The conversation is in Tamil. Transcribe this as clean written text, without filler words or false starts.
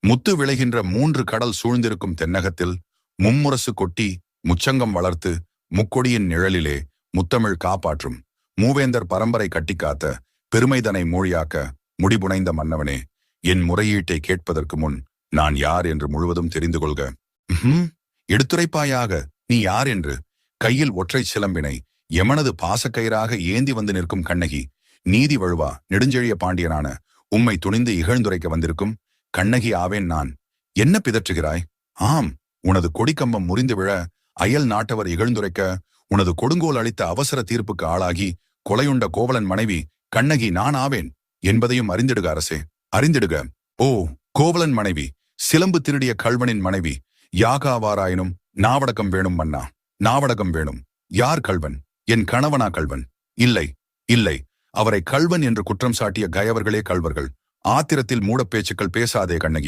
முத்து விளைகின்ற 3 கடல் சூழ்ந்திருக்கும் தென்னகத்தில் மும்முரசு கொட்டி முச்சங்கம் வளர்த்து முக்கொடியின் நிழலிலே முத்தமிழ் காப்பாற்றும் மூவேந்தர் பரம்பரை கட்டிக்காத்த பெருமைதனை மொழியாக்க முடிபுனைந்த மன்னவனே, என் முறையீட்டை கேட்பதற்கு முன் நான் யார் என்று முழுவதும் தெரிந்து கொள்க. எடுத்துரைப்பாயாக நீ யார் என்று. கையில் ஒற்றை சிலம்பினை எமனது பாசக்கயிறாக ஏந்தி வந்து நிற்கும் கண்ணகி, நீதி வழுவா நெடுஞ்செழிய பாண்டியனான உம்மை துணிந்து இகழ்ந்துரைக்க வந்திருக்கும் கண்ணகி ஆவேன் நான். என்ன பிதற்றுகிறாய்? ஆம், உனது கொடிக்கம்பம் முறிந்து விழ அயல் நாட்டவர் இகழ்ந்துரைக்க உனது கொடுங்கோல் அளித்த அவசர தீர்ப்புக்கு ஆளாகி கொலையுண்ட கோவலன் மனைவி கண்ணகி நான் ஆவேன் என்பதையும் அறிந்திடுக அரசே, அறிந்திடுக. ஓ, கோவலன் மனைவி, சிலம்பு திருடிய கள்வனின் மனைவி, யாகாவாராயினும் நாவடக்கம் வேணும் மன்னா, நாவடக்கம் வேணும். யார் கள்வன்? என் கணவனா கள்வன்? இல்லை, இல்லை, அவரை கள்வன் என்று குற்றம் சாட்டிய கயவர்களே கள்வர்கள். ஆத்திரத்தில் மூடப்பேச்சுக்கள் பேசாதே கண்ணகி.